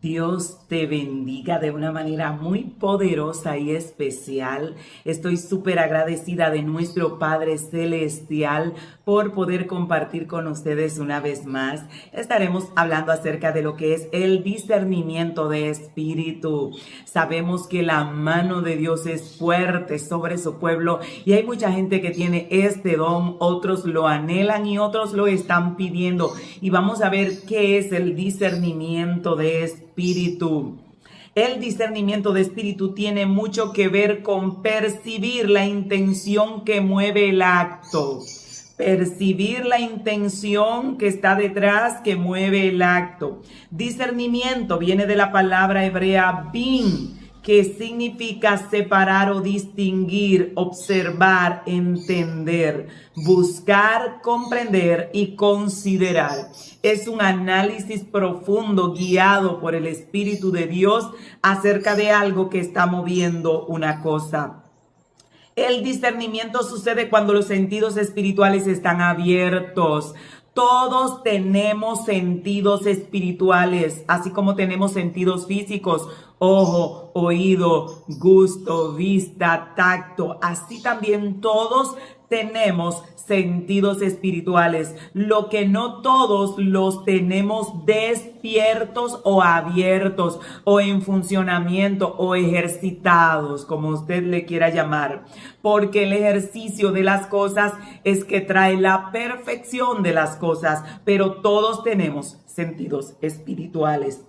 Dios te bendiga de una manera muy poderosa y especial. Estoy súper agradecida de nuestro Padre Celestial por poder compartir con ustedes una vez más. Estaremos hablando acerca de lo que es el discernimiento de espíritu. Sabemos que la mano de Dios es fuerte sobre su pueblo y hay mucha gente que tiene este don. Otros lo anhelan y otros lo están pidiendo. Y vamos a ver qué es el discernimiento de espíritu. El discernimiento de espíritu tiene mucho que ver con percibir la intención que mueve el acto. Percibir la intención que está detrás, que mueve el acto. Discernimiento viene de la palabra hebrea bin, que significa separar o distinguir, observar, entender, buscar, comprender y considerar. Es un análisis profundo guiado por el Espíritu de Dios acerca de algo que está moviendo una cosa. El discernimiento sucede cuando los sentidos espirituales están abiertos. Todos tenemos sentidos espirituales, así como tenemos sentidos físicos, ojo, oído, gusto, vista, tacto. Así también todos tenemos sentidos espirituales. Lo que no todos los tenemos despiertos o abiertos o en funcionamiento o ejercitados, como usted le quiera llamar. Porque el ejercicio de las cosas es que trae la perfección de las cosas, pero todos tenemos sentidos espirituales.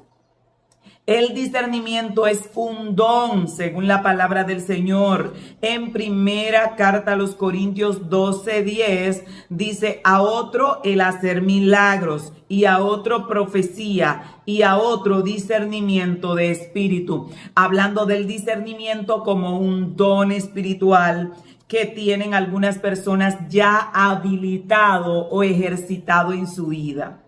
El discernimiento es un don, según la palabra del Señor. En primera carta a los Corintios 12:10 dice: a otro el hacer milagros, y a otro profecía, y a otro discernimiento de espíritu. Hablando del discernimiento como un don espiritual que tienen algunas personas ya habilitado o ejercitado en su vida.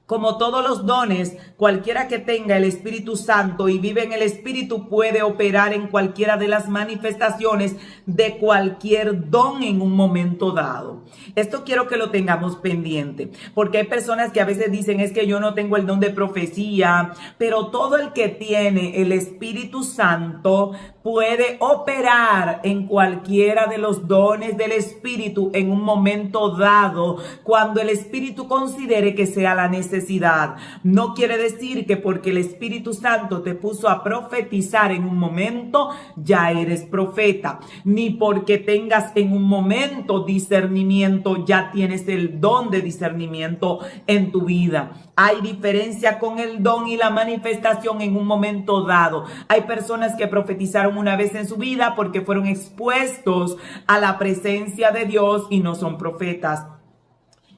Como todos los dones, cualquiera que tenga el Espíritu Santo y vive en el Espíritu puede operar en cualquiera de las manifestaciones de cualquier don en un momento dado. Esto quiero que lo tengamos pendiente, porque hay personas que a veces dicen: es que yo no tengo el don de profecía, pero todo el que tiene el Espíritu Santo puede operar en cualquiera de los dones del Espíritu en un momento dado, cuando el Espíritu considere que sea la necesidad. No quiere decir que porque el Espíritu Santo te puso a profetizar en un momento, ya eres profeta. Ni porque tengas en un momento discernimiento, ya tienes el don de discernimiento en tu vida. Hay diferencia con el don y la manifestación en un momento dado. Hay personas que profetizaron una vez en su vida porque fueron expuestos a la presencia de Dios y no son profetas.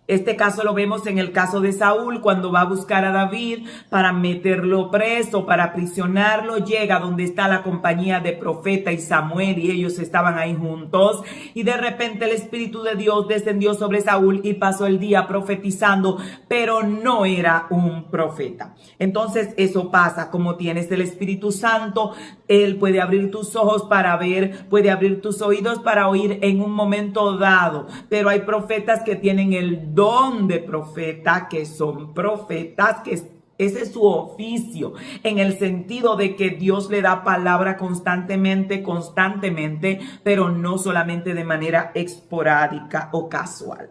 Este caso lo vemos en el caso de Saúl, cuando va a buscar a David para meterlo preso, para aprisionarlo. Llega donde está la compañía de profeta y Samuel, y ellos estaban ahí juntos. Y de repente el Espíritu de Dios descendió sobre Saúl y pasó el día profetizando, pero no era un profeta. Entonces eso pasa. Como tienes el Espíritu Santo, Él puede abrir tus ojos para ver, puede abrir tus oídos para oír en un momento dado. Pero hay profetas que tienen el don de profeta, que son profetas, que ese es su oficio, en el sentido de que Dios le da palabra constantemente, pero no solamente de manera esporádica o casual.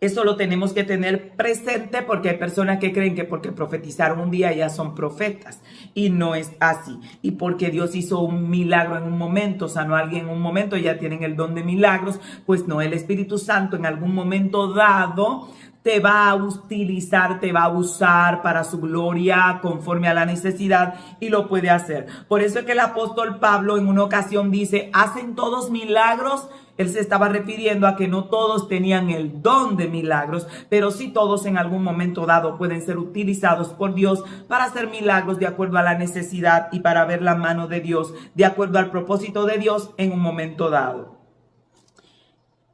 Eso lo tenemos que tener presente, porque hay personas que creen que porque profetizaron un día ya son profetas, y no es así. Y porque Dios hizo un milagro en un momento, sanó a alguien en un momento, ya tienen el don de milagros, pues no. El Espíritu Santo en algún momento dado te va a utilizar, te va a usar para su gloria conforme a la necesidad, y lo puede hacer. Por eso es que el apóstol Pablo en una ocasión dice: ¿hacen todos milagros? Él se estaba refiriendo a que no todos tenían el don de milagros, pero sí todos en algún momento dado pueden ser utilizados por Dios para hacer milagros de acuerdo a la necesidad y para ver la mano de Dios de acuerdo al propósito de Dios en un momento dado.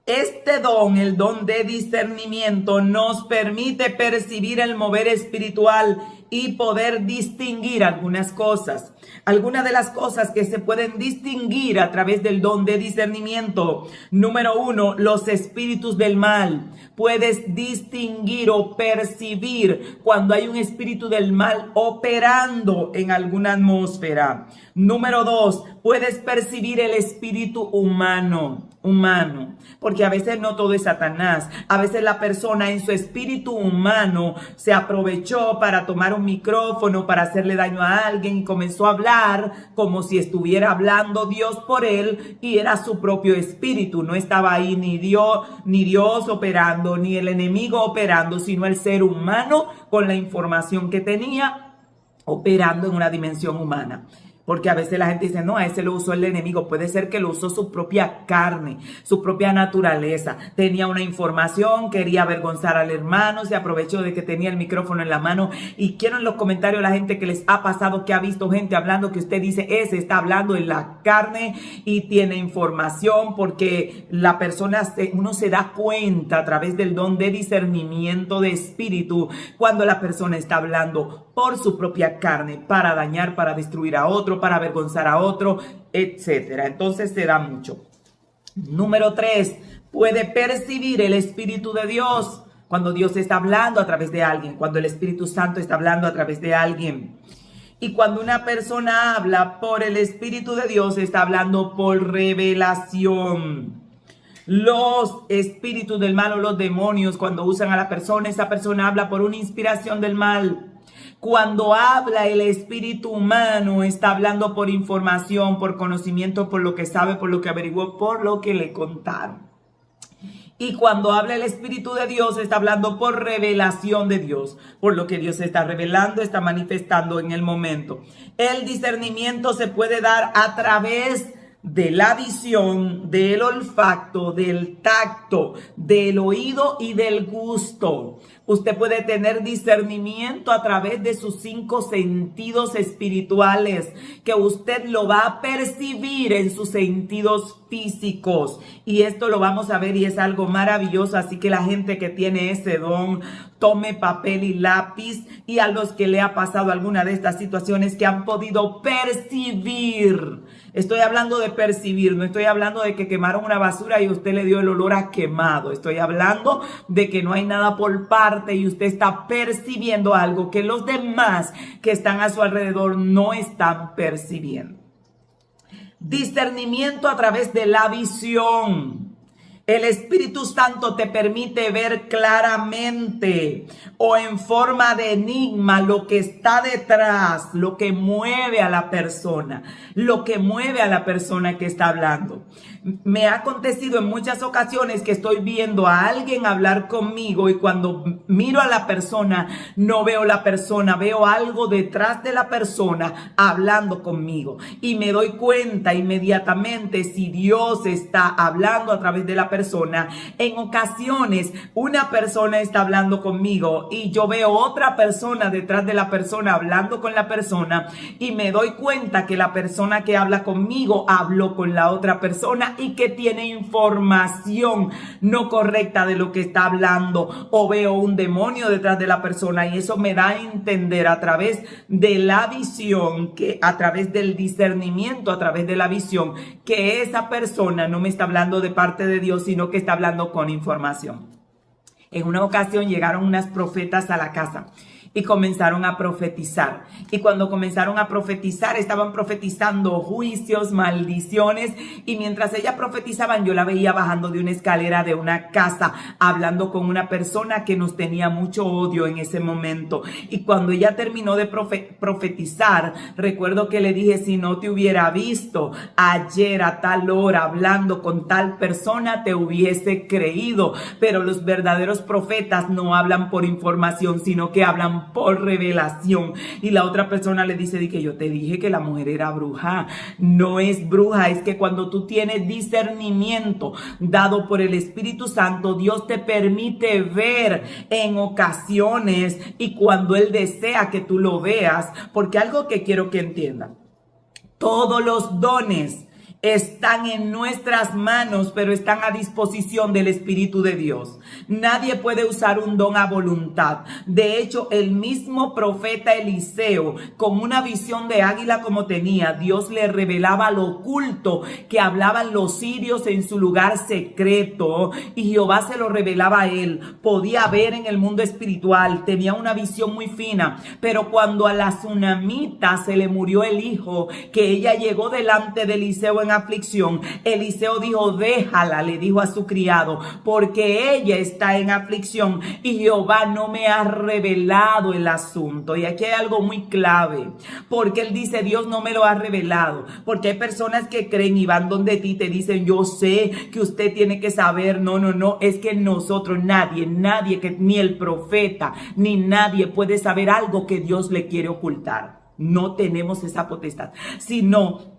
Este don, el don de discernimiento, nos permite percibir el mover espiritual y poder distinguir algunas cosas. Algunas de las cosas que se pueden distinguir a través del don de discernimiento. Número 1, los espíritus del mal. Puedes distinguir o percibir cuando hay un espíritu del mal operando en alguna atmósfera. Número 2, puedes percibir el espíritu humano, porque a veces no todo es Satanás. A veces la persona en su espíritu humano se aprovechó para tomar un micrófono, para hacerle daño a alguien y comenzó a hablar como si estuviera hablando Dios por él y era su propio espíritu. No estaba ahí ni Dios operando, ni el enemigo operando, sino el ser humano con la información que tenía operando en una dimensión humana. Porque a veces la gente dice, no, a ese lo usó el enemigo. Puede ser que lo usó su propia carne, su propia naturaleza. Tenía una información, quería avergonzar al hermano, se aprovechó de que tenía el micrófono en la mano. Y quiero en los comentarios la gente que les ha pasado, que ha visto gente hablando, que usted dice, ese está hablando en la carne y tiene información, porque la persona, uno se da cuenta a través del don de discernimiento de espíritu, cuando la persona está hablando por su propia carne, para dañar, para destruir a otro, para avergonzar a otro, etcétera. Entonces se da mucho. Número 3, puede percibir el Espíritu de Dios cuando Dios está hablando a través de alguien, cuando el Espíritu Santo está hablando a través de alguien. Y cuando una persona habla por el Espíritu de Dios, está hablando por revelación. Los espíritus del mal o los demonios, cuando usan a la persona, esa persona habla por una inspiración del mal. Cuando habla el espíritu humano, está hablando por información, por conocimiento, por lo que sabe, por lo que averiguó, por lo que le contaron. Y cuando habla el Espíritu de Dios, está hablando por revelación de Dios, por lo que Dios está revelando, está manifestando en el momento. El discernimiento se puede dar a través de la visión, del olfato, del tacto, del oído y del gusto. Usted puede tener discernimiento a través de sus 5 sentidos espirituales, que usted lo va a percibir en sus sentidos físicos. Y esto lo vamos a ver y es algo maravilloso. Así que la gente que tiene ese don, tome papel y lápiz, y a los que le ha pasado alguna de estas situaciones que han podido percibir. Estoy hablando de percibir, no estoy hablando de que quemaron una basura y usted le dio el olor a quemado. Estoy hablando de que no hay nada por parte y usted está percibiendo algo que los demás que están a su alrededor no están percibiendo. Discernimiento a través de la visión. El Espíritu Santo te permite ver claramente o en forma de enigma lo que está detrás, lo que mueve a la persona, que está hablando. Me ha acontecido en muchas ocasiones que estoy viendo a alguien hablar conmigo y cuando miro a la persona, no veo la persona, veo algo detrás de la persona hablando conmigo. Y me doy cuenta inmediatamente si Dios está hablando a través de la persona. En ocasiones, una persona está hablando conmigo y yo veo otra persona detrás de la persona hablando con la persona y me doy cuenta que la persona que habla conmigo habló con la otra persona y que tiene información no correcta de lo que está hablando, o veo un demonio detrás de la persona, y eso me da a entender a través de la visión, que a través del discernimiento, a través de la visión, que esa persona no me está hablando de parte de Dios, sino que está hablando con información. En una ocasión llegaron unas profetas a la casa y comenzaron a profetizar. Y cuando comenzaron a profetizar, estaban profetizando juicios, maldiciones. Y mientras ellas profetizaban, yo la veía bajando de una escalera de una casa, hablando con una persona que nos tenía mucho odio en ese momento. Y cuando ella terminó de profetizar, recuerdo que le dije, si no te hubiera visto ayer a tal hora hablando con tal persona, te hubiese creído. Pero los verdaderos profetas no hablan por información, sino que hablan por revelación. Y la otra persona le dice que yo te dije que la mujer era bruja. No es bruja, es que cuando tú tienes discernimiento dado por el Espíritu Santo, Dios te permite ver en ocasiones y cuando Él desea que tú lo veas, porque algo que quiero que entiendan, todos los dones están en nuestras manos, pero están a disposición del Espíritu de Dios. Nadie puede usar un don a voluntad. De hecho, el mismo profeta Eliseo, con una visión de águila como tenía, Dios le revelaba lo oculto que hablaban los sirios en su lugar secreto, y Jehová se lo revelaba a él. Podía ver en el mundo espiritual, tenía una visión muy fina, pero cuando a la tsunamita se le murió el hijo, que ella llegó delante de Eliseo en aflicción, Eliseo dijo: déjala, le dijo a su criado, porque ella está en aflicción y Jehová no me ha revelado el asunto. Y aquí hay algo muy clave, porque él dice: Dios no me lo ha revelado, porque hay personas que creen y van donde ti te dicen: yo sé que usted tiene que saber. No, es que nosotros, nadie, que ni el profeta, ni nadie puede saber algo que Dios le quiere ocultar. No tenemos esa potestad, sino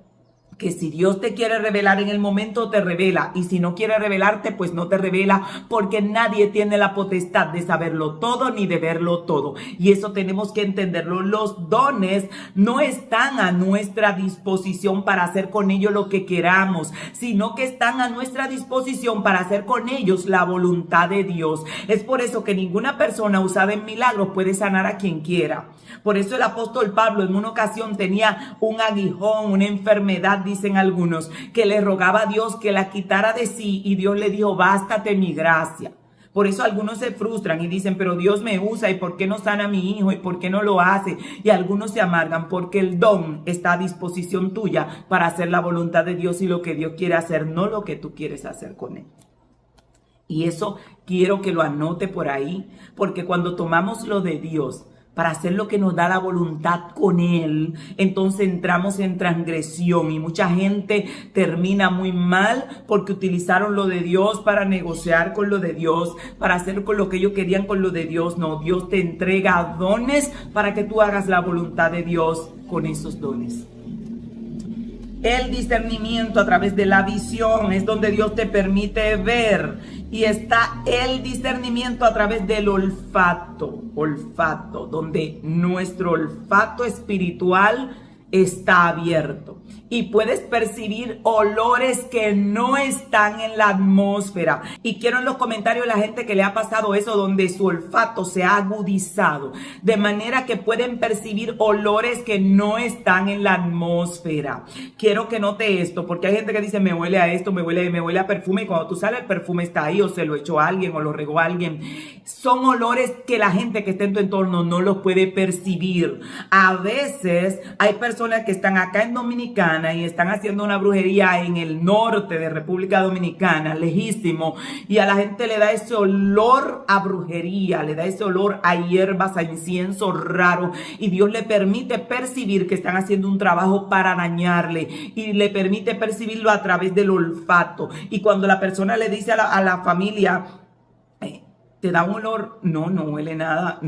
que si Dios te quiere revelar en el momento, te revela. Y si no quiere revelarte, pues no te revela, porque nadie tiene la potestad de saberlo todo ni de verlo todo. Y eso tenemos que entenderlo. Los dones no están a nuestra disposición para hacer con ellos lo que queramos, sino que están a nuestra disposición para hacer con ellos la voluntad de Dios. Es por eso que ninguna persona usada en milagros puede sanar a quien quiera. Por eso el apóstol Pablo en una ocasión tenía un aguijón, una enfermedad, dicen algunos, que le rogaba a Dios que la quitara de sí, y Dios le dijo: bástate mi gracia. Por eso algunos se frustran y dicen: pero Dios me usa, ¿y por qué no sana a mi hijo? ¿Y por qué no lo hace? Y algunos se amargan porque el don está a disposición tuya para hacer la voluntad de Dios y lo que Dios quiere hacer, no lo que tú quieres hacer con él. Y eso quiero que lo anote por ahí, porque cuando tomamos lo de Dios para hacer lo que nos da la voluntad con él, entonces entramos en transgresión, y mucha gente termina muy mal porque utilizaron lo de Dios para negociar con lo de Dios, para hacer con lo que ellos querían con lo de Dios. No, Dios te entrega dones para que tú hagas la voluntad de Dios con esos dones. El discernimiento a través de la visión es donde Dios te permite ver. Y está el discernimiento a través del olfato, donde nuestro olfato espiritual está abierto. Y puedes percibir olores que no están en la atmósfera. Y quiero en los comentarios la gente que le ha pasado eso, donde su olfato se ha agudizado, de manera que pueden percibir olores que no están en la atmósfera. Quiero que note esto, porque hay gente que dice: me huele a esto, me huele a perfume, y cuando tú sales el perfume está ahí, o se lo echó a alguien, o lo regó a alguien. Son olores que la gente que está en tu entorno no los puede percibir. A veces hay personas que están acá en Dominicana y están haciendo una brujería en el norte de República Dominicana, lejísimo, y a la gente le da ese olor a brujería, le da ese olor a hierbas, a incienso raro, y Dios le permite percibir que están haciendo un trabajo para dañarle, y le permite percibirlo a través del olfato. Y cuando la persona le dice a la familia: ¿te da un olor? No huele nada,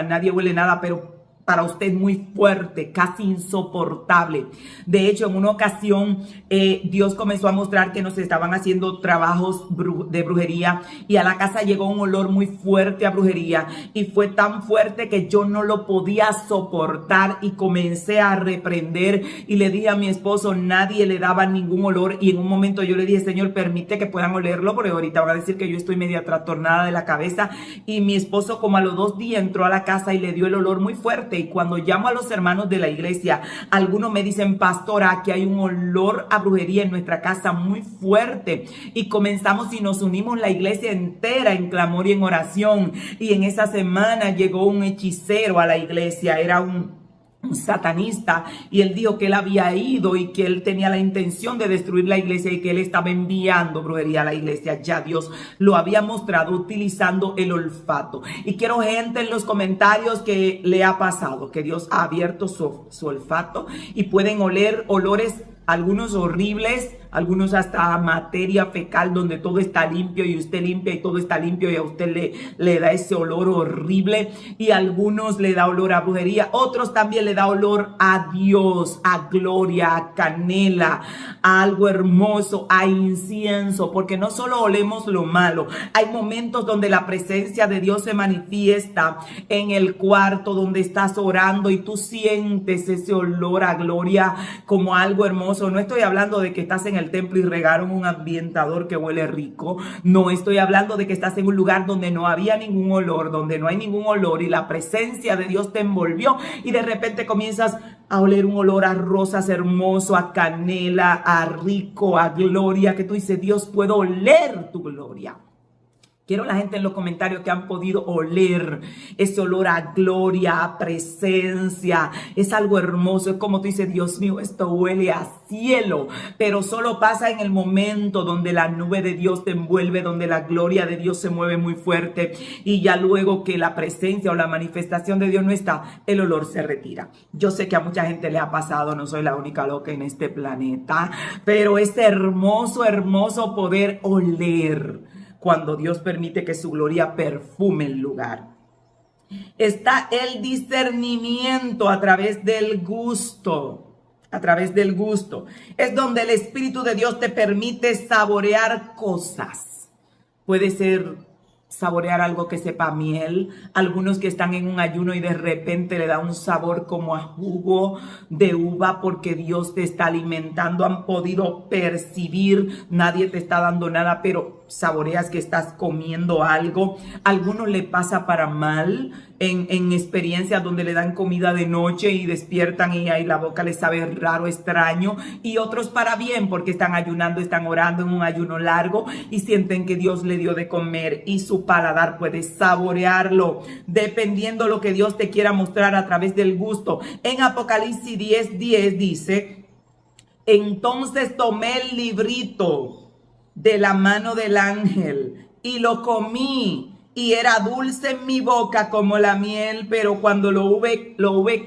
nadie huele nada, pero para usted muy fuerte, casi insoportable. De hecho, en una ocasión Dios comenzó a mostrar que nos estaban haciendo trabajos de brujería, y a la casa llegó un olor muy fuerte a brujería, y fue tan fuerte que yo no lo podía soportar, y comencé a reprender y le dije a mi esposo: nadie le daba ningún olor. Y en un momento yo le dije: Señor, permite que puedan olerlo, porque ahorita van a decir que yo estoy media trastornada de la cabeza. Y mi esposo, como a los 2 días, entró a la casa y le dio el olor muy fuerte. Y cuando llamo a los hermanos de la iglesia, algunos me dicen: pastora, aquí hay un olor a brujería en nuestra casa muy fuerte. Y comenzamos y nos unimos la iglesia entera en clamor y en oración. Y en esa semana llegó un hechicero a la iglesia, era un satanista, y él dijo que él había ido y que él tenía la intención de destruir la iglesia, y que él estaba enviando brujería a la iglesia. Ya Dios lo había mostrado utilizando el olfato. Y quiero gente en los comentarios que le ha pasado, que Dios ha abierto su olfato y pueden oler olores, algunos horribles, algunos hasta materia fecal, donde todo está limpio y usted limpia y todo está limpio, y a usted le da ese olor horrible. Y a algunos le da olor a brujería, otros también le da olor a Dios, a gloria, a canela, a algo hermoso, a incienso, porque no solo olemos lo malo, hay momentos donde la presencia de Dios se manifiesta en el cuarto donde estás orando, y tú sientes ese olor a gloria como algo hermoso. hermoso. No estoy hablando de que estás en el templo y regaron un ambientador que huele rico. No estoy hablando de que estás en un lugar donde no había ningún olor, donde no hay ningún olor y la presencia de Dios te envolvió y de repente comienzas a oler un olor a rosas hermoso, a canela, a rico, a gloria, que tú dices, Dios, puedo oler tu gloria. Quiero la gente en los comentarios que han podido oler ese olor a gloria, a presencia. Es algo hermoso. Es como tú dices, Dios mío, esto huele a cielo. Pero solo pasa en el momento donde la nube de Dios te envuelve, donde la gloria de Dios se mueve muy fuerte. Y ya luego que la presencia o la manifestación de Dios no está, el olor se retira. Yo sé que a mucha gente le ha pasado, no soy la única loca en este planeta. Pero es hermoso, hermoso poder oler cuando Dios permite que su gloria perfume el lugar. Está el discernimiento a través del gusto. A través del gusto. Es donde el Espíritu de Dios te permite saborear cosas. Puede ser saborear algo que sepa a miel. Algunos que están en un ayuno y de repente le da un sabor como a jugo de uva porque Dios te está alimentando. Han podido percibir, nadie te está dando nada, pero saboreas que estás comiendo algo. A algunos le pasa para mal en experiencias donde le dan comida de noche y despiertan y ahí la boca les sabe raro, extraño, y otros para bien porque están ayunando, están orando en un ayuno largo y sienten que Dios le dio de comer y su paladar puede saborearlo dependiendo lo que Dios te quiera mostrar a través del gusto. En Apocalipsis 10:10 dice: entonces tomé el librito de la mano del ángel y lo comí, y era dulce en mi boca como la miel, pero cuando lo hube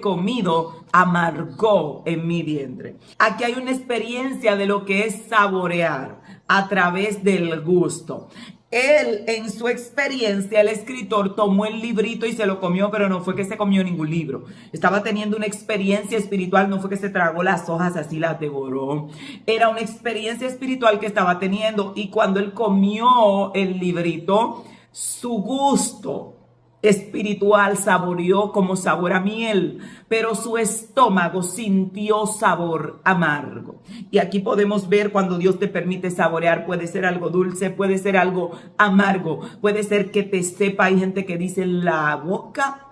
comido, amargó en mi vientre. Aquí hay una experiencia de lo que es saborear a través del gusto. Él, en su experiencia, el escritor tomó el librito y se lo comió, pero no fue que se comió ningún libro. Estaba teniendo una experiencia espiritual, no fue que se tragó las hojas así las devoró. Era una experiencia espiritual que estaba teniendo, y cuando él comió el librito, su gusto espiritual saboreó como sabor a miel, pero su estómago sintió sabor amargo. Y aquí podemos ver cuando Dios te permite saborear, puede ser algo dulce, puede ser algo amargo, puede ser que te sepa. Hay gente que dice, la boca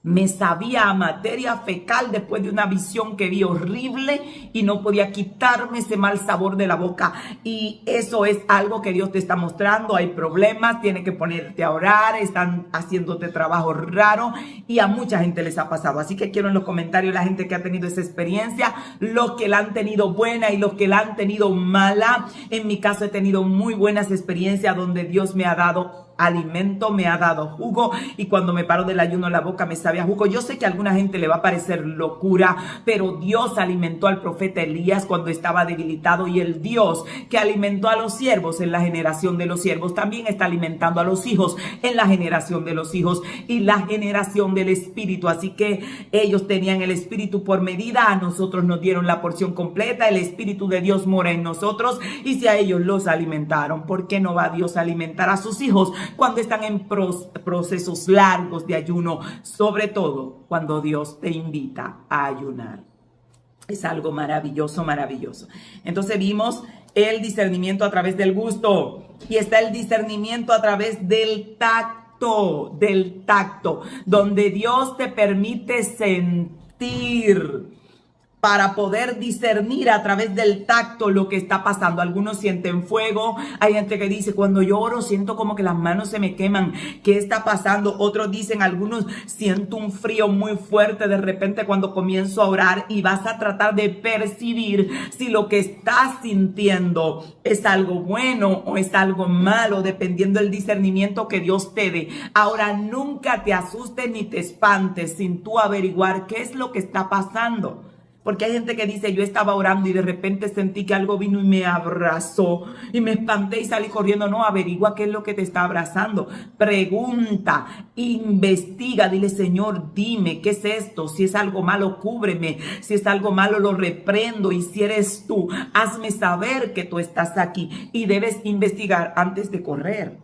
me sabía a materia fecal después de una visión que vi horrible y no podía quitarme ese mal sabor de la boca. Y eso es algo que Dios te está mostrando. Hay problemas, tienes que ponerte a orar, están haciéndote trabajo raro y a mucha gente les ha pasado. Así que quiero en los comentarios la gente que ha tenido esa experiencia, los que la han tenido buena y los que la han tenido mala. En mi caso he tenido muy buenas experiencias donde Dios me ha dado alimento, me ha dado jugo, y cuando me paro del ayuno la boca me sabe a jugo. Yo sé que a alguna gente le va a parecer locura, pero Dios alimentó al profeta Elías cuando estaba debilitado, y el Dios que alimentó a los siervos en la generación de los siervos también está alimentando a los hijos en la generación de los hijos y la generación del Espíritu. Así que ellos tenían el Espíritu por medida, a nosotros nos dieron la porción completa. El Espíritu de Dios mora en nosotros, y si a ellos los alimentaron, ¿por qué no va Dios a alimentar a sus hijos cuando están en procesos largos de ayuno? Sobre todo cuando Dios te invita a ayunar. Es algo maravilloso, maravilloso. Entonces vimos el discernimiento a través del gusto, y está el discernimiento a través del tacto, donde Dios te permite sentir para poder discernir a través del tacto lo que está pasando. Algunos sienten fuego, hay gente que dice, cuando yo oro siento como que las manos se me queman, ¿qué está pasando? Otros dicen, algunos, siento un frío muy fuerte de repente cuando comienzo a orar, y vas a tratar de percibir si lo que estás sintiendo es algo bueno o es algo malo, dependiendo del discernimiento que Dios te dé. Ahora, nunca te asustes ni te espantes sin tú averiguar qué es lo que está pasando. Porque hay gente que dice, yo estaba orando y de repente sentí que algo vino y me abrazó y me espanté y salí corriendo. No, averigua qué es lo que te está abrazando. Pregunta, investiga, dile, Señor, dime, ¿qué es esto? Si es algo malo, cúbreme. Si es algo malo, lo reprendo. Y si eres tú, hazme saber que tú estás aquí. Y debes investigar antes de correr.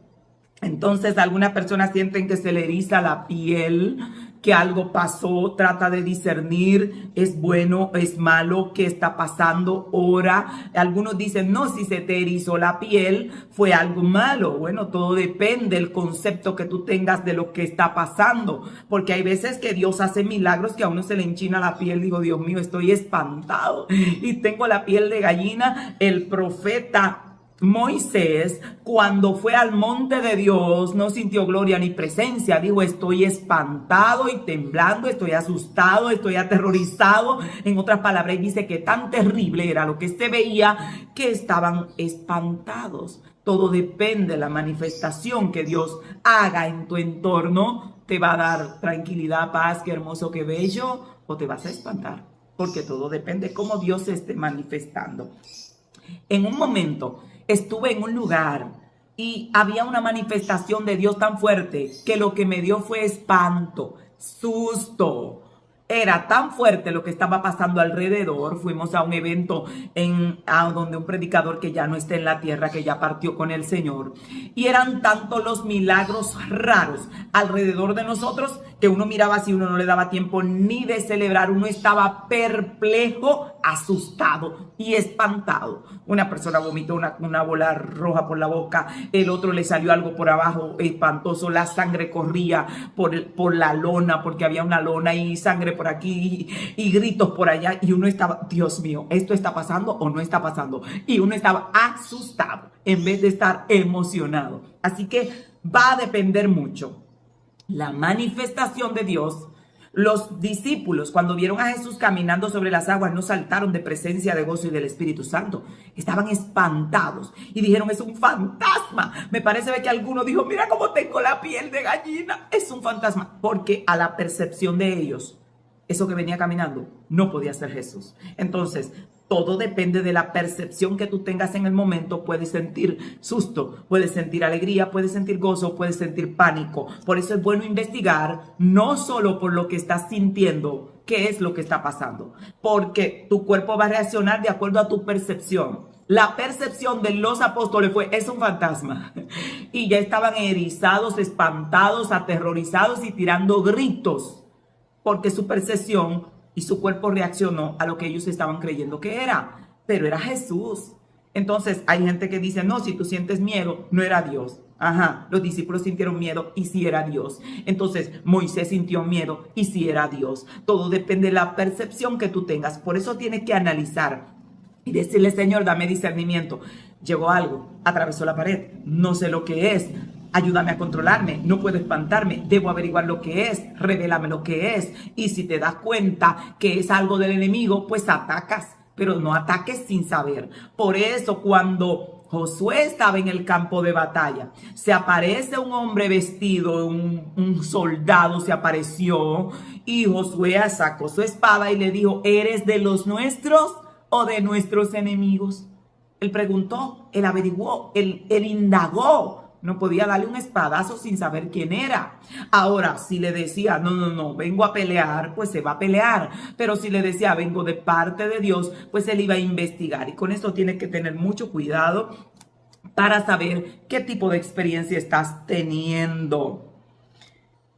Entonces, algunas personas sienten que se le eriza la piel que algo pasó, trata de discernir, es bueno, es malo, qué está pasando, ora. Algunos dicen, no, si se te erizó la piel, fue algo malo. Bueno, todo depende del concepto que tú tengas de lo que está pasando, porque hay veces que Dios hace milagros que a uno se le enchina la piel. Digo, Dios mío, estoy espantado y tengo la piel de gallina. El profeta Moisés, cuando fue al monte de Dios, no sintió gloria ni presencia. Dijo, estoy espantado y temblando, estoy asustado, estoy aterrorizado. En otras palabras, dice que tan terrible era lo que se veía que estaban espantados. Todo depende de la manifestación que Dios haga en tu entorno. Te va a dar tranquilidad, paz, qué hermoso, qué bello, o te vas a espantar. Porque todo depende de cómo Dios se esté manifestando. En un momento estuve en un lugar y había una manifestación de Dios tan fuerte que lo que me dio fue espanto, susto. Era tan fuerte lo que estaba pasando alrededor. Fuimos a un evento donde un predicador que ya no está en la tierra, que ya partió con el Señor. Y eran tantos los milagros raros alrededor de nosotros que uno miraba así, uno no le daba tiempo ni de celebrar. Uno estaba perplejo, asustado y espantado. Una persona vomitó una bola roja por la boca, el otro le salió algo por abajo espantoso, la sangre corría por la lona, porque había una lona y sangre por aquí y gritos por allá, y uno estaba, Dios mío, ¿esto está pasando o no está pasando? Y uno estaba asustado en vez de estar emocionado. Así que va a depender mucho la manifestación de Dios. Los discípulos, cuando vieron a Jesús caminando sobre las aguas, no saltaron de presencia, de gozo y del Espíritu Santo. Estaban espantados y dijeron, es un fantasma. Me parece que alguno dijo, mira cómo tengo la piel de gallina. Es un fantasma. Porque a la percepción de ellos, eso que venía caminando no podía ser Jesús. Entonces, todo depende de la percepción que tú tengas en el momento. Puedes sentir susto, puedes sentir alegría, puedes sentir gozo, puedes sentir pánico. Por eso es bueno investigar, no solo por lo que estás sintiendo, qué es lo que está pasando. Porque tu cuerpo va a reaccionar de acuerdo a tu percepción. La percepción de los apóstoles fue, es un fantasma. Y ya estaban erizados, espantados, aterrorizados y tirando gritos. Porque su percepción y su cuerpo reaccionó a lo que ellos estaban creyendo que era. Pero era Jesús. Entonces hay gente que dice, no, si tú sientes miedo, no era Dios. Ajá, los discípulos sintieron miedo y sí era Dios. Entonces Moisés sintió miedo y sí era Dios. Todo depende de la percepción que tú tengas. Por eso tienes que analizar y decirle, Señor, dame discernimiento. Llegó algo, atravesó la pared, no sé lo que es. Ayúdame a controlarme, no puedo espantarme, debo averiguar lo que es, revélame lo que es. Y si te das cuenta que es algo del enemigo, pues atacas, pero no ataques sin saber. Por eso cuando Josué estaba en el campo de batalla, se aparece un hombre vestido, un soldado se apareció y Josué sacó su espada y le dijo, ¿eres de los nuestros o de nuestros enemigos? Él preguntó, él averiguó, él indagó. No podía darle un espadazo sin saber quién era. Ahora, si le decía, no, vengo a pelear, pues se va a pelear. Pero si le decía, vengo de parte de Dios, pues él iba a investigar. Y con esto tienes que tener mucho cuidado para saber qué tipo de experiencia estás teniendo.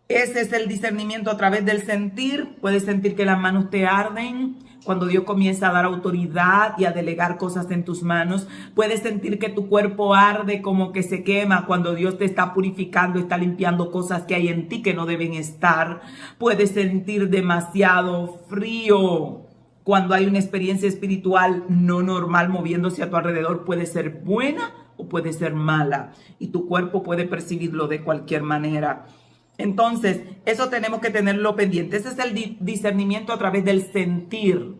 Ese es el discernimiento a través del sentir. Puedes sentir que las manos te arden. Cuando Dios comienza a dar autoridad y a delegar cosas en tus manos, puedes sentir que tu cuerpo arde, como que se quema cuando Dios te está purificando, está limpiando cosas que hay en ti que no deben estar. Puedes sentir demasiado frío cuando hay una experiencia espiritual no normal moviéndose a tu alrededor. Puede ser buena o puede ser mala y tu cuerpo puede percibirlo de cualquier manera. Entonces, eso tenemos que tenerlo pendiente. Ese es el discernimiento a través del sentir.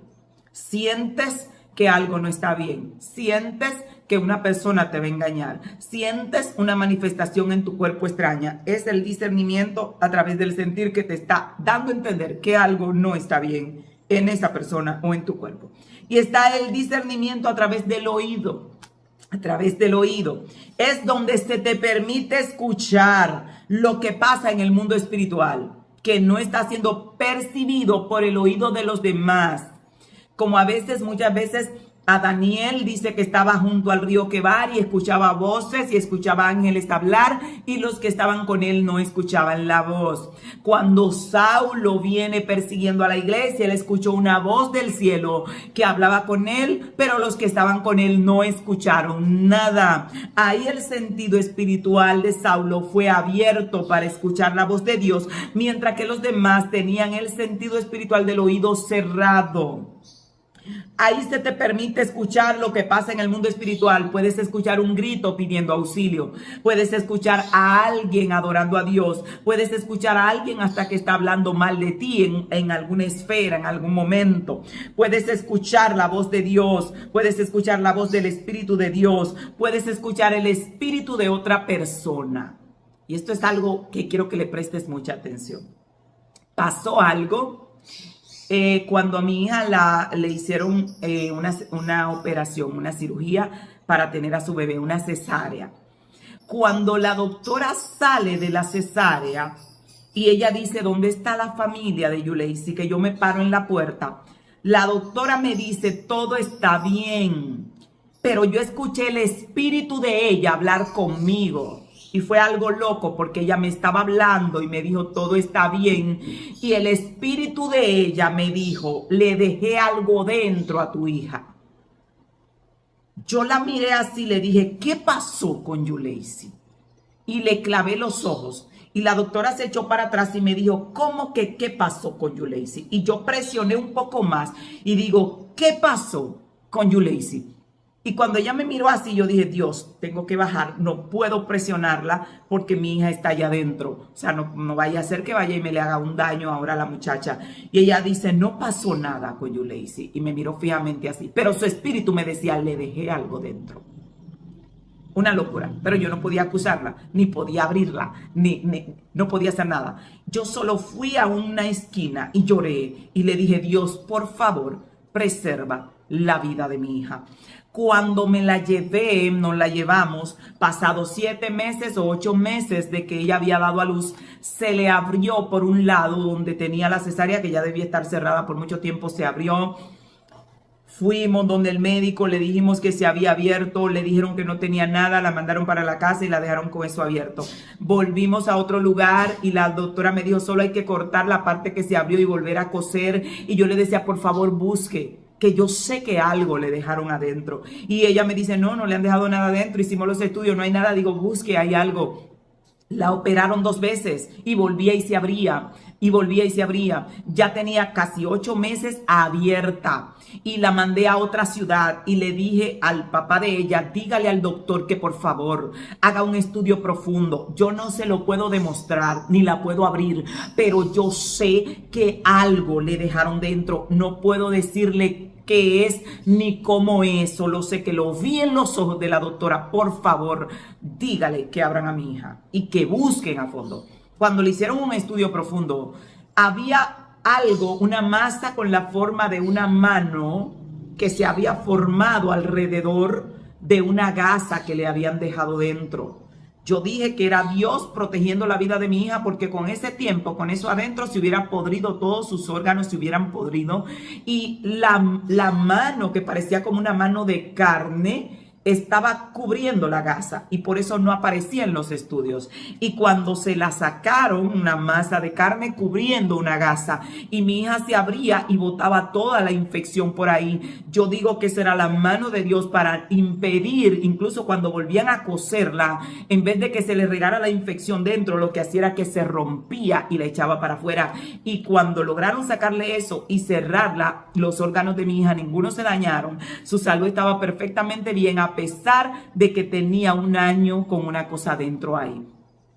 Sientes que algo no está bien. Sientes que una persona te va a engañar. Sientes una manifestación en tu cuerpo extraña. Es el discernimiento a través del sentir que te está dando a entender que algo no está bien en esa persona o en tu cuerpo. Y está el discernimiento a través del oído. A través del oído es donde se te permite escuchar lo que pasa en el mundo espiritual, que no está siendo percibido por el oído de los demás. Como muchas veces A Daniel dice que estaba junto al río Quebar y escuchaba voces y escuchaba ángeles hablar, y los que estaban con él no escuchaban la voz. Cuando Saulo viene persiguiendo a la iglesia, él escuchó una voz del cielo que hablaba con él, pero los que estaban con él no escucharon nada. Ahí el sentido espiritual de Saulo fue abierto para escuchar la voz de Dios, mientras que los demás tenían el sentido espiritual del oído cerrado. Ahí se te permite escuchar lo que pasa en el mundo espiritual. Puedes escuchar un grito pidiendo auxilio. Puedes escuchar a alguien adorando a Dios. Puedes escuchar a alguien hasta que está hablando mal de ti en alguna esfera, en algún momento. Puedes escuchar la voz de Dios. Puedes escuchar la voz del Espíritu de Dios. Puedes escuchar el espíritu de otra persona. Y esto es algo que quiero que le prestes mucha atención. Pasó algo. Cuando a mi hija le hicieron una operación, una cirugía para tener a su bebé, una cesárea. Cuando la doctora sale de la cesárea y ella dice, ¿dónde está la familia de Yuleisi? Que yo me paro en la puerta. La doctora me dice, todo está bien. Pero yo escuché el espíritu de ella hablar conmigo. Y fue algo loco porque ella me estaba hablando y me dijo, todo está bien. Y el espíritu de ella me dijo, le dejé algo dentro a tu hija. Yo la miré así, le dije, ¿qué pasó con Yuleisi? Y le clavé los ojos. Y la doctora se echó para atrás y me dijo, ¿cómo que qué pasó con Yuleisi? Y yo presioné un poco más y digo, ¿qué pasó con Yuleisi? Y cuando ella me miró así, yo dije, Dios, tengo que bajar, no puedo presionarla porque mi hija está allá adentro. O sea, no vaya a ser que vaya y me le haga un daño ahora a la muchacha. Y ella dice, no pasó nada con Yuleisi. Y me miró fijamente así. Pero su espíritu me decía, le dejé algo dentro. Una locura. Pero yo no podía acusarla, ni podía abrirla, no podía hacer nada. Yo solo fui a una esquina y lloré y le dije, Dios, por favor, preserva la vida de mi hija. Cuando me la llevé, nos la llevamos, pasados 7 meses o 8 meses de que ella había dado a luz, se le abrió por un lado donde tenía la cesárea, que ya debía estar cerrada por mucho tiempo, se abrió. Fuimos donde el médico, le dijimos que se había abierto, le dijeron que no tenía nada, la mandaron para la casa y la dejaron con eso abierto. Volvimos a otro lugar y la doctora me dijo, solo hay que cortar la parte que se abrió y volver a coser. Y yo le decía, por favor, busque, que yo sé que algo le dejaron adentro. Y ella me dice, no le han dejado nada adentro, hicimos los estudios, no hay nada. Digo, busque, hay algo. La operaron 2 veces y volvía y se abría, y volvía y se abría. Ya tenía casi 8 meses abierta y la mandé a otra ciudad y le dije al papá de ella, dígale al doctor que por favor haga un estudio profundo. Yo no se lo puedo demostrar ni la puedo abrir, pero yo sé que algo le dejaron dentro. No puedo decirle qué es ni cómo es, solo sé que lo vi en los ojos de la doctora. Por favor, dígale que abran a mi hija y que busquen a fondo. Cuando le hicieron un estudio profundo, había algo, una masa con la forma de una mano que se había formado alrededor de una gasa que le habían dejado dentro. Yo dije que era Dios protegiendo la vida de mi hija, porque con ese tiempo, con eso adentro, se hubiera podrido, todos sus órganos se hubieran podrido. Y la mano, que parecía como una mano de carne, estaba cubriendo la gasa y por eso no aparecía en los estudios. Y cuando se la sacaron, una masa de carne cubriendo una gasa, y mi hija se abría y botaba toda la infección por ahí. Yo digo que esa era la mano de Dios para impedir, incluso cuando volvían a coserla, en vez de que se le regara la infección dentro, lo que hacía era que se rompía y la echaba para afuera. Y cuando lograron sacarle eso y cerrarla, los órganos de mi hija, ninguno se dañaron. Su salud estaba perfectamente bien, a pesar de que tenía 1 año con una cosa dentro ahí.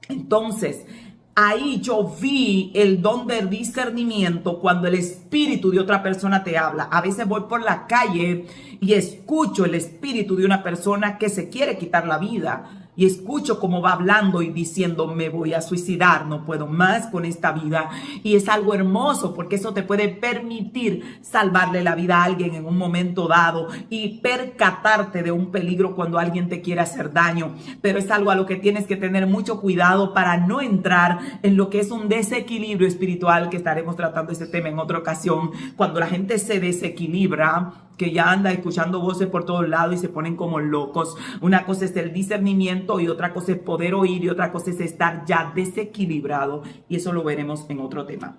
Entonces, ahí yo vi el don del discernimiento cuando el espíritu de otra persona te habla. A veces voy por la calle y escucho el espíritu de una persona que se quiere quitar la vida. Y escucho cómo va hablando y diciendo, me voy a suicidar, no puedo más con esta vida. Y es algo hermoso porque eso te puede permitir salvarle la vida a alguien en un momento dado y percatarte de un peligro cuando alguien te quiere hacer daño. Pero es algo a lo que tienes que tener mucho cuidado para no entrar en lo que es un desequilibrio espiritual, que estaremos tratando este tema en otra ocasión. Cuando la gente se desequilibra, que ya anda escuchando voces por todos lados y se ponen como locos. Una cosa es el discernimiento y otra cosa es poder oír y otra cosa es estar ya desequilibrado, y eso lo veremos en otro tema.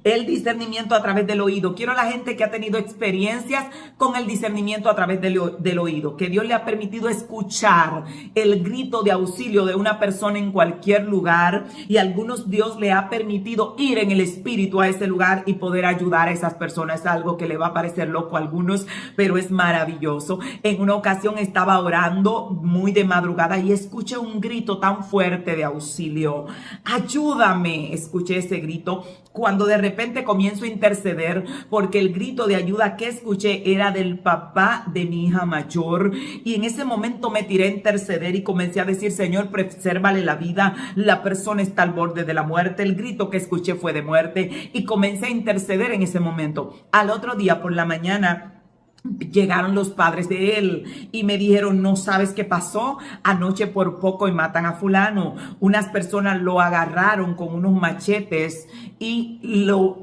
El discernimiento a través del oído. Quiero a la gente que ha tenido experiencias con el discernimiento a través del oído, que Dios le ha permitido escuchar el grito de auxilio de una persona en cualquier lugar, y a algunos Dios le ha permitido ir en el espíritu a ese lugar y poder ayudar a esas personas. Es algo que le va a parecer loco a algunos, pero es maravilloso. En una ocasión estaba orando muy de madrugada y escuché un grito tan fuerte de auxilio. Ayúdame, escuché ese grito. Cuando de repente comienzo a interceder, porque el grito de ayuda que escuché era del papá de mi hija mayor, y en ese momento me tiré a interceder y comencé a decir: Señor, presérvale la vida, la persona está al borde de la muerte. El grito que escuché fue de muerte y comencé a interceder en ese momento. Al otro día por la mañana llegaron los padres de él y me dijeron: no sabes qué pasó anoche, por poco y matan a fulano. Unas personas lo agarraron con unos machetes y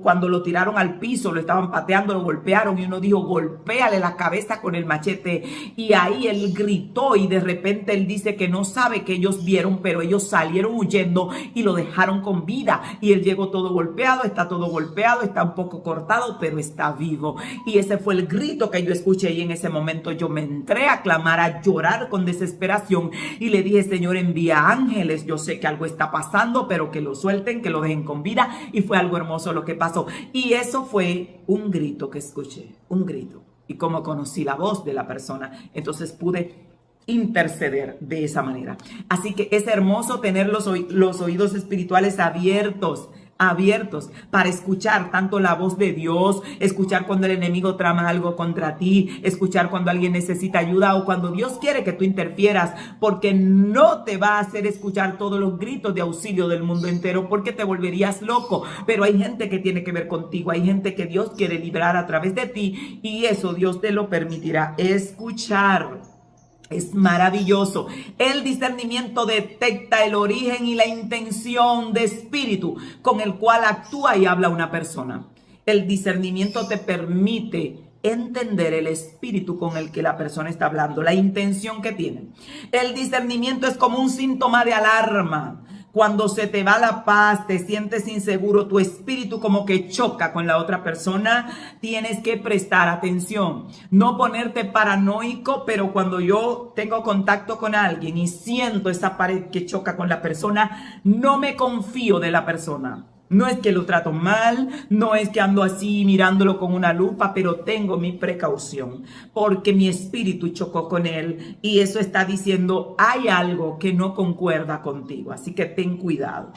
cuando lo tiraron al piso, lo estaban pateando, lo golpearon, y uno dijo: golpéale la cabeza con el machete. Y ahí él gritó, y de repente él dice que no sabe que ellos vieron, pero ellos salieron huyendo y lo dejaron con vida. Y él llegó todo golpeado, está un poco cortado, pero está vivo. Y ese fue el grito que yo escuché, y en ese momento yo me entré a clamar, a llorar con desesperación, y le dije: Señor, envía ángeles, yo sé que algo está pasando, pero que lo suelten, que lo dejen con vida. Y fue algo hermoso lo que pasó, y eso fue un grito que escuché, un grito. Y como conocí la voz de la persona, entonces pude interceder de esa manera. Así que es hermoso tener los oídos espirituales abiertos para escuchar tanto la voz de Dios, escuchar cuando el enemigo trama algo contra ti, escuchar cuando alguien necesita ayuda o cuando Dios quiere que tú interfieras, porque no te va a hacer escuchar todos los gritos de auxilio del mundo entero, porque te volverías loco. Pero hay gente que tiene que ver contigo, hay gente que Dios quiere librar a través de ti, y eso Dios te lo permitirá escuchar. Es maravilloso. El discernimiento detecta el origen y la intención de espíritu con el cual actúa y habla una persona. El discernimiento te permite entender el espíritu con el que la persona está hablando, la intención que tiene. El discernimiento es como un síntoma de alarma. Cuando se te va la paz, te sientes inseguro, tu espíritu como que choca con la otra persona, tienes que prestar atención. No ponerte paranoico, pero cuando yo tengo contacto con alguien y siento esa pared que choca con la persona, no me confío de la persona. No es que lo trato mal, no es que ando así mirándolo con una lupa, pero tengo mi precaución porque mi espíritu chocó con él, y eso está diciendo: hay algo que no concuerda contigo, así que ten cuidado.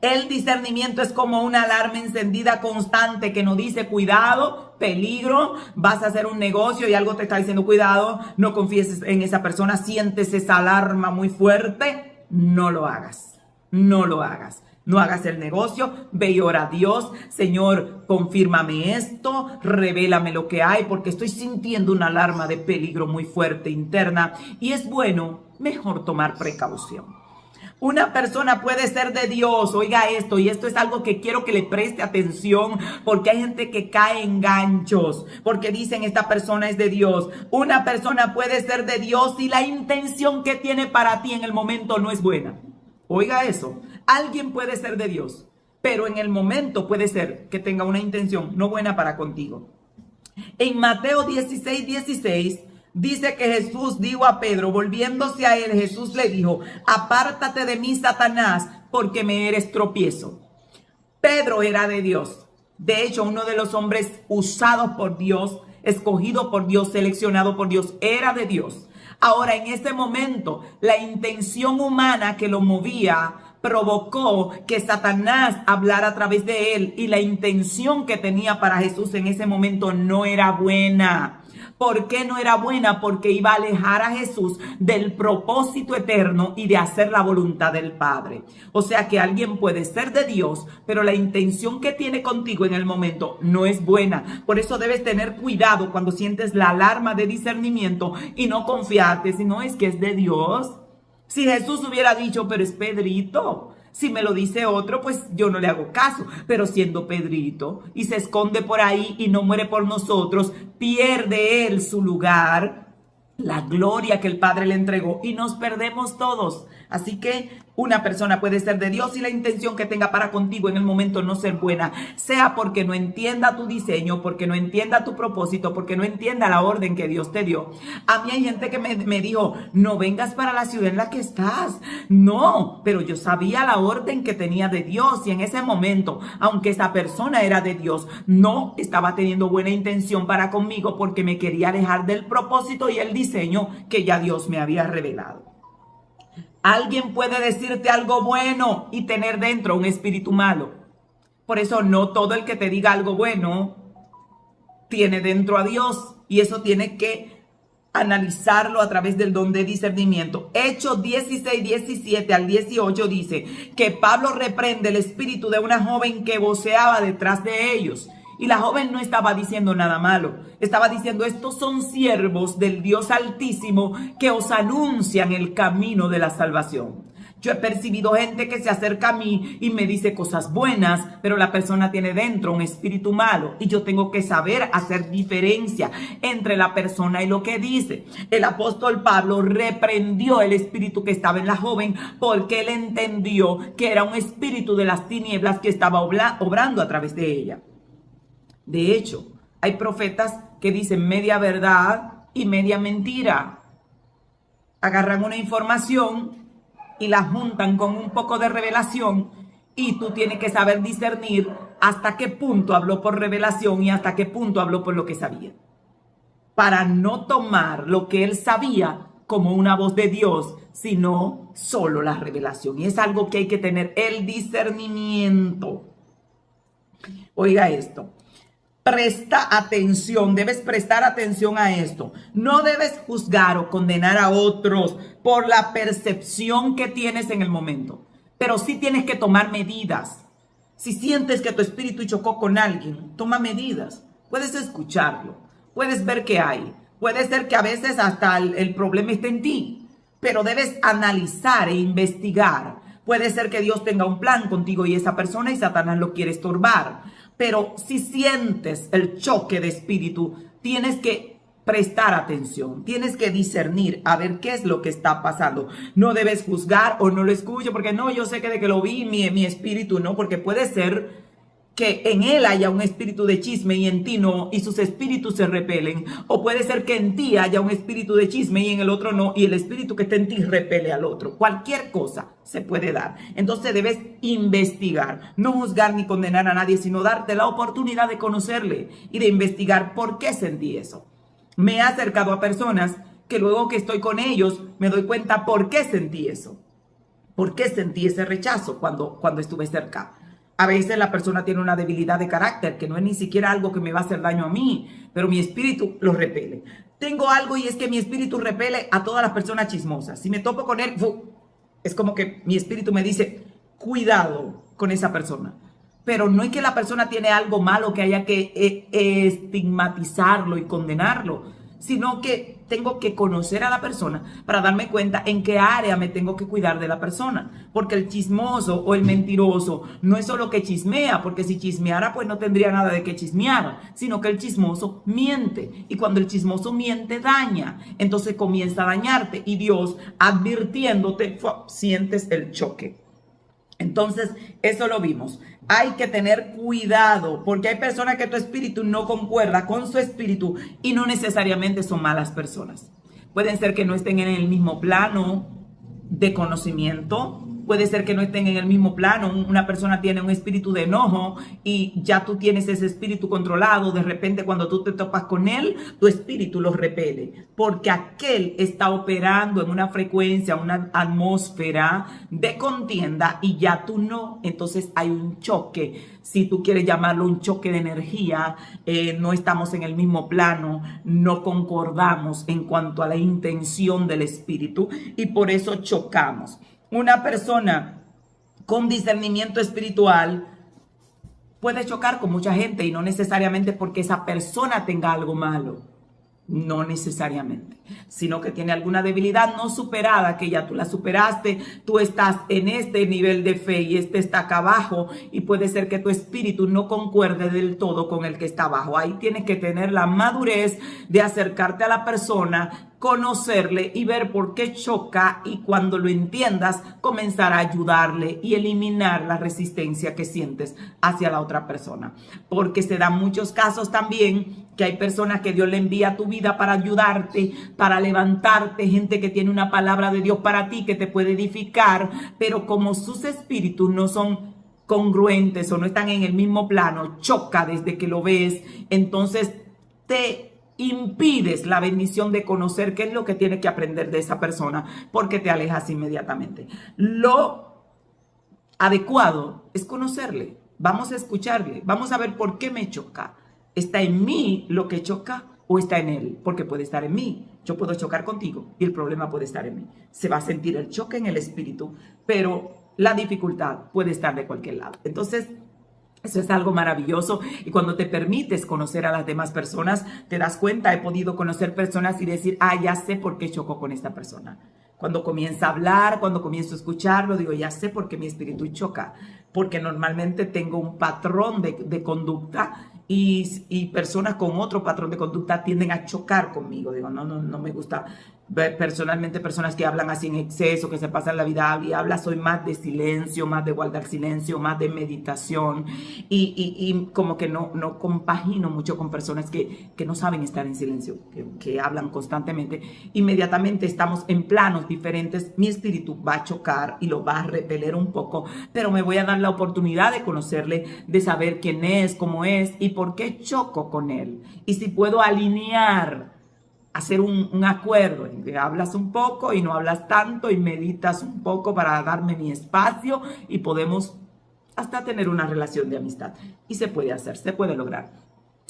El discernimiento es como una alarma encendida constante que nos dice: cuidado, peligro, vas a hacer un negocio y algo te está diciendo: cuidado, no confíes en esa persona, sientes esa alarma muy fuerte, no lo hagas, no lo hagas. No hagas el negocio, ve y ora a Dios: Señor, confírmame esto, revélame lo que hay, porque estoy sintiendo una alarma de peligro muy fuerte interna, y es bueno, mejor tomar precaución. Una persona puede ser de Dios, oiga esto, y esto es algo que quiero que le preste atención, porque hay gente que cae en ganchos, porque dicen: esta persona es de Dios. Una persona puede ser de Dios si la intención que tiene para ti en el momento no es buena. Oiga eso, alguien puede ser de Dios, pero en el momento puede ser que tenga una intención no buena para contigo. En Mateo 16:16 dice que Jesús dijo a Pedro, volviéndose a él, Jesús le dijo: apártate de mí, Satanás, porque me eres tropiezo. Pedro era de Dios. De hecho, uno de los hombres usados por Dios, escogido por Dios, seleccionado por Dios, era de Dios. Ahora, en ese momento, la intención humana que lo movía provocó que Satanás hablara a través de él, y la intención que tenía para Jesús en ese momento no era buena. ¿Por qué no era buena? Porque iba a alejar a Jesús del propósito eterno y de hacer la voluntad del Padre. O sea que alguien puede ser de Dios, pero la intención que tiene contigo en el momento no es buena. Por eso debes tener cuidado cuando sientes la alarma de discernimiento y no confiarte, si no es que es de Dios. Si Jesús hubiera dicho: pero es Pedrito, Si me lo dice otro, pues yo no le hago caso. Pero siendo Pedrito y se esconde por ahí y no muere por nosotros, pierde él su lugar, la gloria que el Padre le entregó, y nos perdemos todos. Así que una persona puede ser de Dios y la intención que tenga para contigo en el momento no ser buena, sea porque no entienda tu diseño, porque no entienda tu propósito, porque no entienda la orden que Dios te dio. A mí hay gente que me dijo, no vengas para la ciudad en la que estás. No, pero yo sabía la orden que tenía de Dios, y en ese momento, aunque esa persona era de Dios, no estaba teniendo buena intención para conmigo, porque me quería alejar del propósito y el diseño que ya Dios me había revelado. Alguien puede decirte algo bueno y tener dentro un espíritu malo. Por eso no todo el que te diga algo bueno tiene dentro a Dios, y eso tiene que analizarlo a través del don de discernimiento. Hechos 16, 17 al 18 dice que Pablo reprende el espíritu de una joven que voceaba detrás de ellos. Y la joven no estaba diciendo nada malo. Estaba diciendo, estos son siervos del Dios Altísimo que os anuncian el camino de la salvación. Yo he percibido gente que se acerca a mí y me dice cosas buenas, pero la persona tiene dentro un espíritu malo. Y yo tengo que saber hacer diferencia entre la persona y lo que dice. El apóstol Pablo reprendió el espíritu que estaba en la joven, porque él entendió que era un espíritu de las tinieblas que estaba obrando a través de ella. De hecho, hay profetas que dicen media verdad y media mentira. Agarran una información y la juntan con un poco de revelación, y tú tienes que saber discernir hasta qué punto habló por revelación y hasta qué punto habló por lo que sabía, para no tomar lo que él sabía como una voz de Dios, sino solo la revelación. Y es algo que hay que tener, el discernimiento. Oiga esto. Presta atención, debes prestar atención a esto. No debes juzgar o condenar a otros por la percepción que tienes en el momento, pero sí tienes que tomar medidas. Si sientes que tu espíritu chocó con alguien, toma medidas. Puedes escucharlo, puedes ver qué hay. Puede ser que a veces hasta el problema esté en ti, pero debes analizar e investigar. Puede ser que Dios tenga un plan contigo y esa persona, y Satanás lo quiere estorbar. Pero si sientes el choque de espíritu, tienes que prestar atención, tienes que discernir a ver qué es lo que está pasando. No debes juzgar o no lo escucho porque no, yo sé que de que lo vi mi espíritu no, porque puede ser que en él haya un espíritu de chisme y en ti no, y sus espíritus se repelen. O puede ser que en ti haya un espíritu de chisme y en el otro no, y el espíritu que está en ti repele al otro. Cualquier cosa se puede dar. Entonces debes investigar, no juzgar ni condenar a nadie, sino darte la oportunidad de conocerle y de investigar por qué sentí eso. Me he acercado a personas que luego que estoy con ellos me doy cuenta por qué sentí eso. ¿Por qué sentí ese rechazo cuando estuve cerca? A veces la persona tiene una debilidad de carácter que no es ni siquiera algo que me va a hacer daño a mí, pero mi espíritu lo repele. Tengo algo, y es que mi espíritu repele a todas las personas chismosas. Si me topo con él, es como que mi espíritu me dice, cuidado con esa persona. Pero no es que la persona tiene algo malo que haya que estigmatizarlo y condenarlo, sino que tengo que conocer a la persona para darme cuenta en qué área me tengo que cuidar de la persona. Porque el chismoso o el mentiroso no es solo que chismea, porque si chismeara pues no tendría nada de que chismear, sino que el chismoso miente, y cuando el chismoso miente daña, entonces comienza a dañarte, y Dios advirtiéndote, sientes el choque. Entonces, eso lo vimos. Hay que tener cuidado, porque hay personas que tu espíritu no concuerda con su espíritu, y no necesariamente son malas personas. Pueden ser que no estén en el mismo plano de conocimiento. Puede ser que no estén en el mismo plano. Una persona tiene un espíritu de enojo y ya tú tienes ese espíritu controlado. De repente, cuando tú te topas con él, tu espíritu lo repele, porque aquel está operando en una frecuencia, una atmósfera de contienda, y ya tú no. Entonces hay un choque. Si tú quieres llamarlo un choque de energía, no estamos en el mismo plano, no concordamos en cuanto a la intención del espíritu, y por eso chocamos. Una persona con discernimiento espiritual puede chocar con mucha gente, y no necesariamente porque esa persona tenga algo malo. No necesariamente, sino que tiene alguna debilidad no superada, que ya tú la superaste, tú estás en este nivel de fe y este está acá abajo, y puede ser que tu espíritu no concuerde del todo con el que está abajo. Ahí tienes que tener la madurez de acercarte a la persona, conocerle y ver por qué choca, y cuando lo entiendas, comenzar a ayudarle y eliminar la resistencia que sientes hacia la otra persona. Porque se dan muchos casos también que hay personas que Dios le envía a tu vida para ayudarte, para levantarte, gente que tiene una palabra de Dios para ti que te puede edificar, pero como sus espíritus no son congruentes o no están en el mismo plano, choca desde que lo ves, entonces te impides la bendición de conocer qué es lo que tienes que aprender de esa persona, porque te alejas inmediatamente. Lo adecuado es conocerle, vamos a escucharle, vamos a ver por qué me choca. ¿Está en mí lo que choca o está en él? Porque puede estar en mí. Yo puedo chocar contigo y el problema puede estar en mí. Se va a sentir el choque en el espíritu, pero la dificultad puede estar de cualquier lado. Entonces, eso es algo maravilloso, y cuando te permites conocer a las demás personas, te das cuenta. He podido conocer personas y decir, ya sé por qué chocó con esta persona. Cuando comienza a hablar, cuando comienzo a escucharlo, digo, ya sé por qué mi espíritu choca, porque normalmente tengo un patrón de conducta, y personas con otro patrón de conducta tienden a chocar conmigo. Digo, no me gusta ver personalmente personas que hablan así en exceso, que se pasan la vida habla y habla. Soy más de silencio, más de guardar silencio, más de meditación, y como que no compagino mucho con personas que no saben estar en silencio, que hablan constantemente. Inmediatamente estamos en planos diferentes, mi espíritu va a chocar y lo va a repeler un poco, pero me voy a dar la oportunidad de conocerle, de saber quién es, cómo es y por qué choco con él, y si puedo alinear, hacer un acuerdo en que hablas un poco y no hablas tanto, y meditas un poco para darme mi espacio, y podemos hasta tener una relación de amistad. Y se puede hacer, se puede lograr.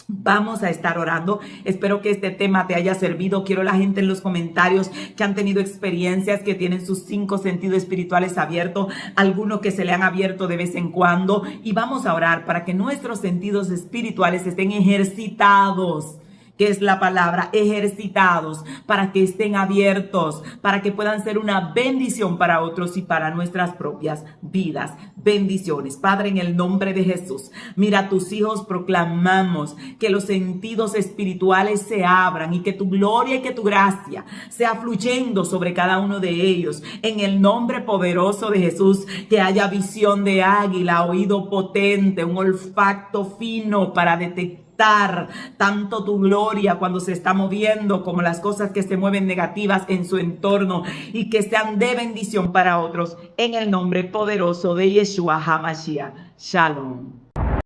Vamos a estar orando. Espero que este tema te haya servido. Quiero la gente en los comentarios que han tenido experiencias, que tienen sus 5 sentidos espirituales abiertos, algunos que se le han abierto de vez en cuando, y vamos a orar para que nuestros sentidos espirituales estén ejercitados, que es la palabra, ejercitados, para que estén abiertos, para que puedan ser una bendición para otros y para nuestras propias vidas. Bendiciones. Padre, en el nombre de Jesús, mira, a tus hijos proclamamos que los sentidos espirituales se abran, y que tu gloria y que tu gracia sea fluyendo sobre cada uno de ellos. En el nombre poderoso de Jesús, que haya visión de águila, oído potente, un olfato fino para detectar tanto tu gloria cuando se está moviendo, como las cosas que se mueven negativas en su entorno, y que sean de bendición para otros, en el nombre poderoso de Yeshua HaMashiach. Shalom.